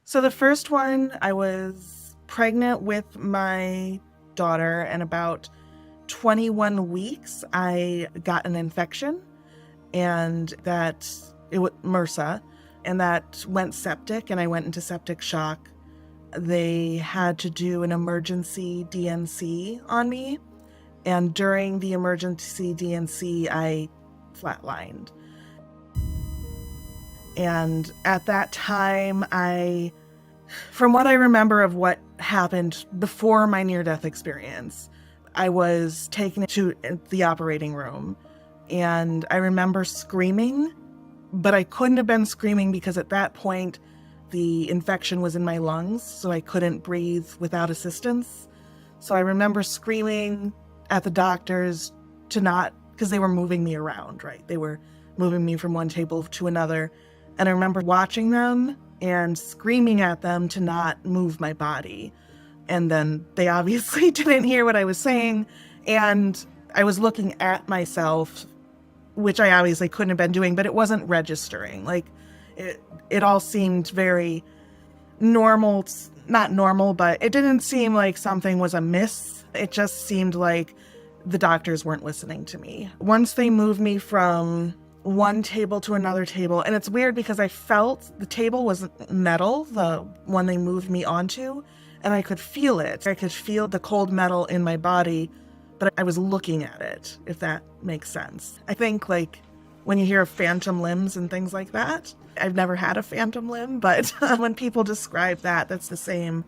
So the first one, I was pregnant with my daughter, and about 21 weeks, I got an infection, and that it was MRSA, and that went septic, and I went into septic shock. They had to do an emergency DNC on me, and during the emergency DNC, I flatlined. And at that time, from what I remember of what happened before my near-death experience, I was taken to the operating room, and I remember screaming, but I couldn't have been screaming because at that point, the infection was in my lungs, so I couldn't breathe without assistance. So I remember screaming at the doctors because they were moving me around, right? They were moving me from one table to another. And I remember watching them and screaming at them to not move my body. And then they obviously didn't hear what I was saying. And I was looking at myself, which I obviously couldn't have been doing, but it wasn't registering. Like it all seemed very normal, not normal, but it didn't seem like something was amiss. It just seemed like the doctors weren't listening to me. Once they moved me from one table to another table, and it's weird because I felt the table was metal, the one they moved me onto, and I could feel it. I could feel the cold metal in my body, but I was looking at it, if that makes sense. I think like when you hear of phantom limbs and things like that, I've never had a phantom limb, but when people describe that, that's the same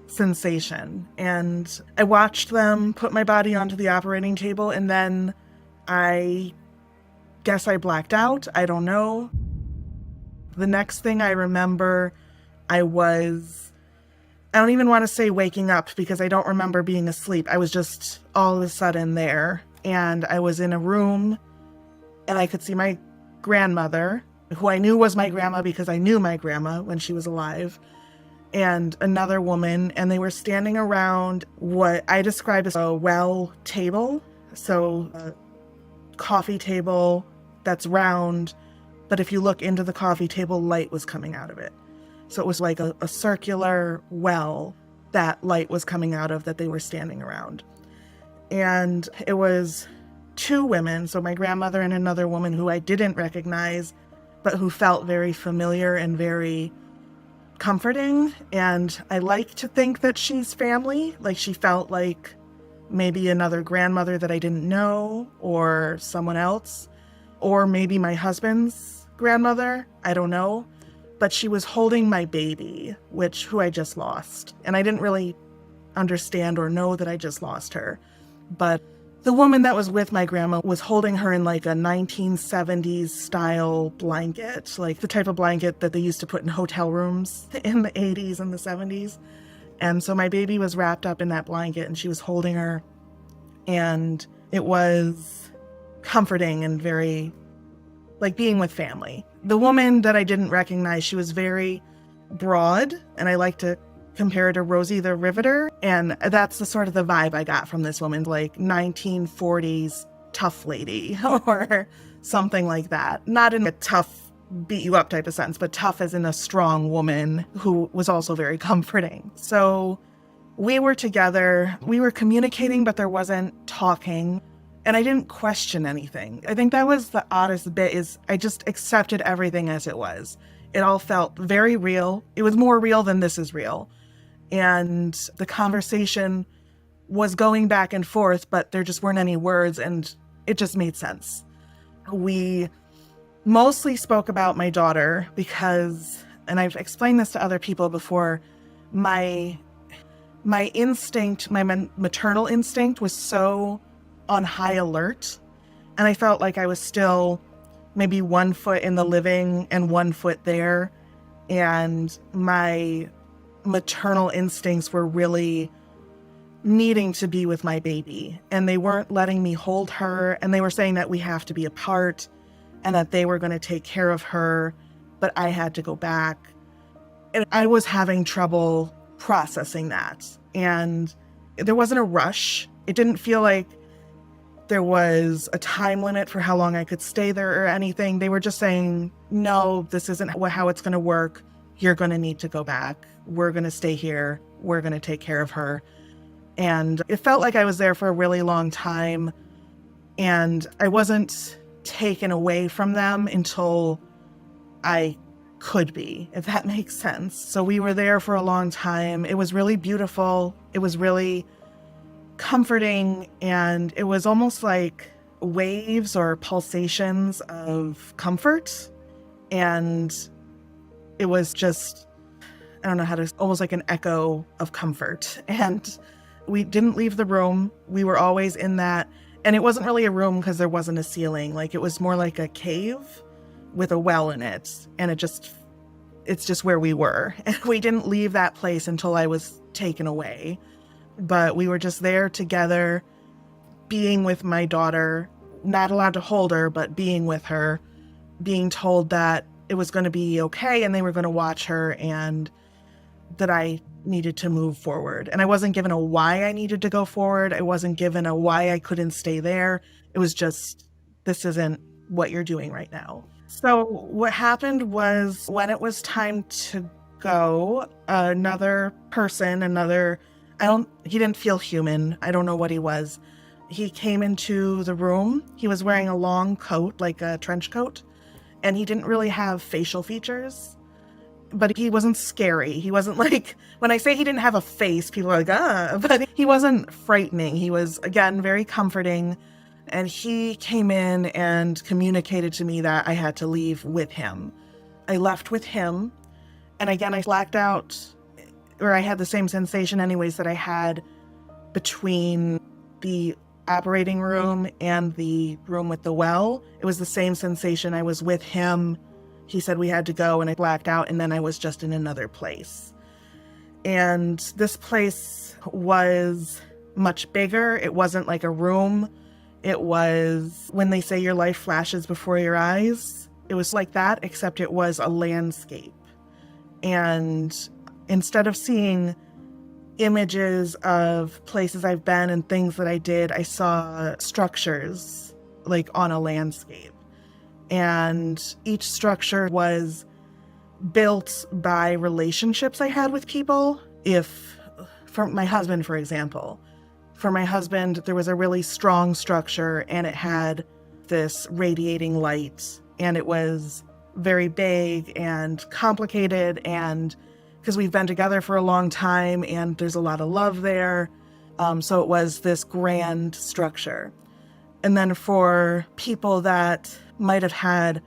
sensation. And I watched them put my body onto the operating table, and then I guess I blacked out. I don't know. The next thing I remember, I don't even want to say waking up because I don't remember being asleep. I was just all of a sudden there, and I was in a room, and I could see my grandmother, who I knew was my grandma because I knew my grandma when she was alive, and another woman, and they were standing around what I describe as a well table. So a coffee table that's round, but if you look into the coffee table, light was coming out of it. So it was like a circular well that light was coming out of that they were standing around. And it was two women, so my grandmother and another woman who I didn't recognize, but who felt very familiar and very comforting. And I like to think that she's family. Like she felt like maybe another grandmother that I didn't know, or someone else, or maybe my husband's grandmother. I don't know. But she was holding my baby, who I just lost. And I didn't really understand or know that I just lost her. But the woman that was with my grandma was holding her in like a 1970s style blanket, like the type of blanket that they used to put in hotel rooms in the 80s and the 70s. And so my baby was wrapped up in that blanket, and she was holding her. And it was comforting and very like being with family. The woman that I didn't recognize, she was very broad, and I like to compare her to Rosie the Riveter. And that's the sort of the vibe I got from this woman, like 1940s tough lady or something like that. Not in a tough, beat you up type of sense, but tough as in a strong woman who was also very comforting. So we were together, we were communicating, but there wasn't talking. And I didn't question anything. I think that was the oddest bit, is I just accepted everything as it was. It all felt very real. It was more real than this is real. And the conversation was going back and forth, but there just weren't any words, and it just made sense. We mostly spoke about my daughter because, and I've explained this to other people before, my instinct, my maternal instinct was so on high alert, and I felt like I was still maybe 1 foot in the living and 1 foot there, and my maternal instincts were really needing to be with my baby, and they weren't letting me hold her, and they were saying that we have to be apart and that they were going to take care of her, but I had to go back. And I was having trouble processing that, and there wasn't a rush. It didn't feel like there was a time limit for how long I could stay there or anything. They were just saying, no, this isn't how it's going to work. you're going to need to go back. We're going to stay here. We're going to take care of her. And it felt like I was there for a really long time, and I wasn't taken away from them until I could be, if that makes sense. So we were there for a long time. It was really beautiful. It was really comforting, and it was almost like waves or pulsations of comfort. And it was just, I don't know how to, almost like an echo of comfort. And we didn't leave the room. We were always in that. And it wasn't really a room because there wasn't a ceiling. Like, it was more like a cave with a well in it. And it's just where we were. And we didn't leave that place until I was taken away. But we were just there together, being with my daughter, not allowed to hold her, but being with her, being told that it was going to be okay and they were going to watch her, and that I needed to move forward. And I wasn't given a why I needed to go forward. I wasn't given a why I couldn't stay there. It was just, this isn't what you're doing right now. So what happened was, when it was time to go, another person, he didn't feel human. I don't know what he was. He came into the room. He was wearing a long coat, like a trench coat, and he didn't really have facial features, but he wasn't scary. He wasn't like, when I say he didn't have a face, people are like, but he wasn't frightening. He was, again, very comforting. And he came in and communicated to me that I had to leave with him. I left with him. And again, I blacked out, or I had the same sensation anyways that I had between the operating room and the room with the well. It was the same sensation. I was with him. He said we had to go, and I blacked out, and then I was just in another place. And this place was much bigger. It wasn't like a room. It was, when they say your life flashes before your eyes, it was like that, except it was a landscape. And instead of seeing images of places I've been and things that I did, I saw structures like on a landscape. And each structure was built by relationships I had with people. For my husband, for example, there was a really strong structure, and it had this radiating light, and it was very big and complicated, and because we've been together for a long time and there's a lot of love there. So it was this grand structure. And then for people that might have had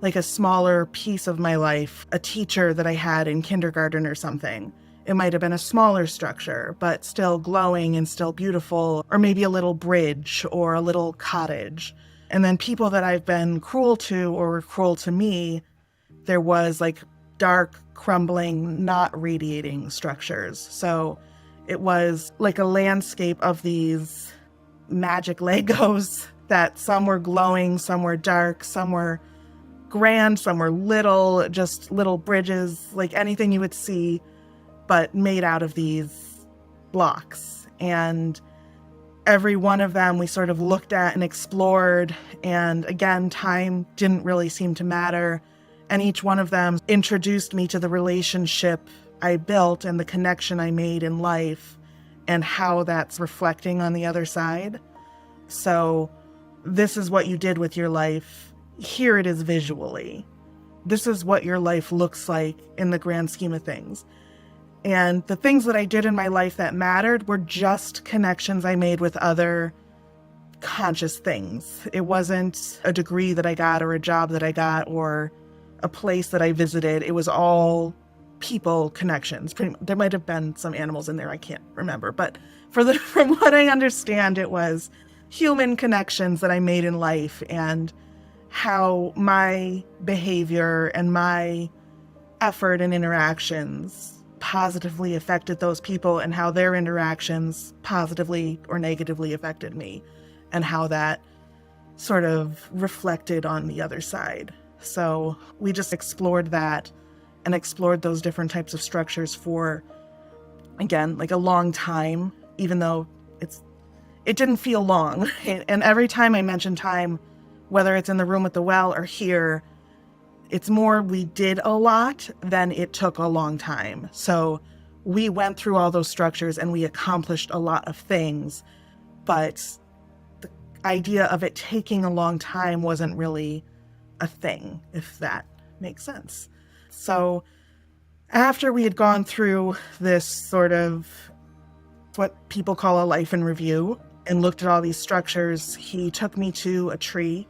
like a smaller piece of my life, a teacher that I had in kindergarten or something, it might have been a smaller structure, but still glowing and still beautiful, or maybe a little bridge or a little cottage. And then people that I've been cruel to or were cruel to me, there was like dark, crumbling, not radiating structures. So it was like a landscape of these magic Legos that some were glowing, some were dark, some were grand, some were little, just little bridges, like anything you would see, but made out of these blocks. And every one of them we sort of looked at and explored. And again, time didn't really seem to matter. And each one of them introduced me to the relationship I built and the connection I made in life and how that's reflecting on the other side. So this is what you did with your life. Here it is visually. This is what your life looks like in the grand scheme of things. And the things that I did in my life that mattered were just connections I made with other conscious things. It wasn't a degree that I got or a job that I got or a place that I visited. It was all people connections. There might have been some animals in there, I can't remember. But from what I understand, it was human connections that I made in life, and how my behavior and my effort and interactions positively affected those people, and how their interactions positively or negatively affected me, and how that sort of reflected on the other side. So we just explored that and explored those different types of structures for, again, like a long time, even though it didn't feel long. And every time I mention time, whether it's in the room with the well or here, It's more we did a lot than it took a long time. So we went through all those structures and we accomplished a lot of things, but the idea of it taking a long time wasn't really a thing, if that makes sense. So after we had gone through this sort of what people call a life in review and looked at all these structures, he took me to a tree,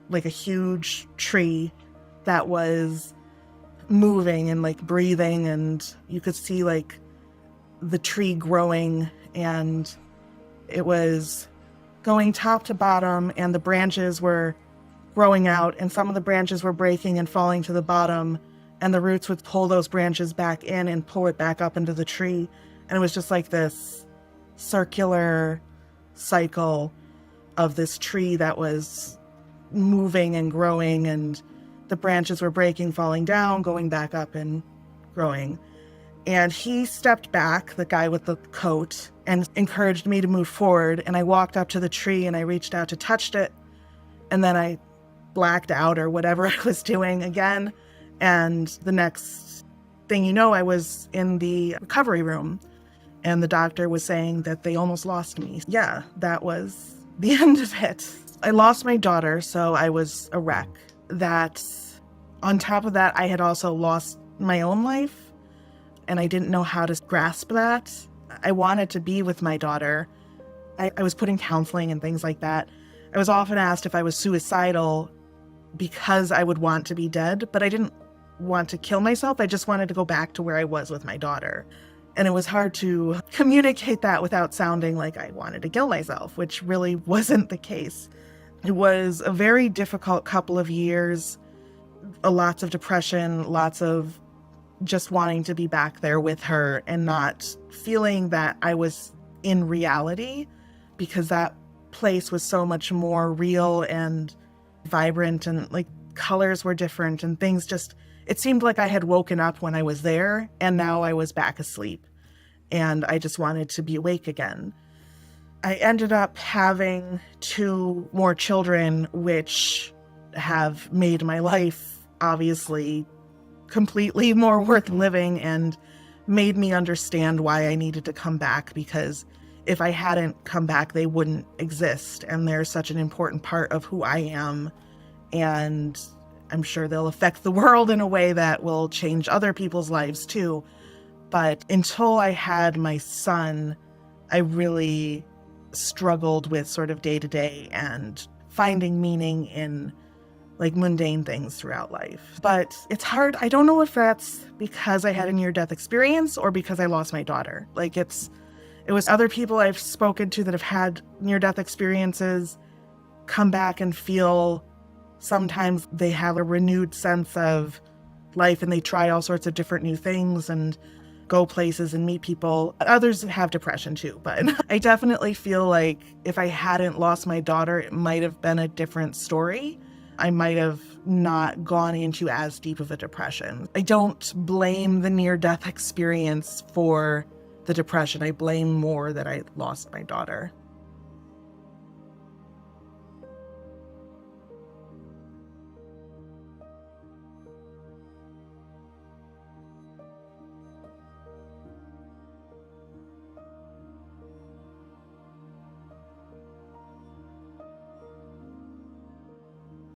like a huge tree that was moving and like breathing, and you could see like the tree growing, and it was going top to bottom, and the branches were growing out, and some of the branches were breaking and falling to the bottom, and the roots would pull those branches back in and pull it back up into the tree. And it was just like this circular cycle of this tree that was moving and growing, and the branches were breaking, falling down, going back up and growing. And he stepped back, the guy with the coat, and encouraged me to move forward. And I walked up to the tree and I reached out to touch it. And then I blacked out or whatever I was doing again. And the next thing you know, I was in the recovery room. And the doctor was saying that they almost lost me. Yeah, that was the end of it. I lost my daughter, so I was a wreck. That, on top of that, I had also lost my own life, and I didn't know how to grasp that. I wanted to be with my daughter. I was put in counseling and things like that. I was often asked if I was suicidal because I would want to be dead, but I didn't want to kill myself. I just wanted to go back to where I was with my daughter. And it was hard to communicate that without sounding like I wanted to kill myself, which really wasn't the case. It was a very difficult couple of years, lots of depression, lots of just wanting to be back there with her and not feeling that I was in reality, because that place was so much more real and vibrant, and like colors were different and things just, it seemed like I had woken up when I was there and now I was back asleep and I just wanted to be awake again. I ended up having 2 more children, which have made my life obviously completely more worth living and made me understand why I needed to come back, because if I hadn't come back, they wouldn't exist. And they're such an important part of who I am. And I'm sure they'll affect the world in a way that will change other people's lives too. But until I had my son, I really struggled with sort of day to day and finding meaning in like mundane things throughout life. But it's hard. I don't know if that's because I had a near-death experience or because I lost my daughter. Like it was other people I've spoken to that have had near-death experiences come back and feel sometimes they have a renewed sense of life and they try all sorts of different new things and go places and meet people. Others have depression too, but I definitely feel like if I hadn't lost my daughter, it might have been a different story. I might have not gone into as deep of a depression. I don't blame the near-death experience for the depression. I blame more that I lost my daughter.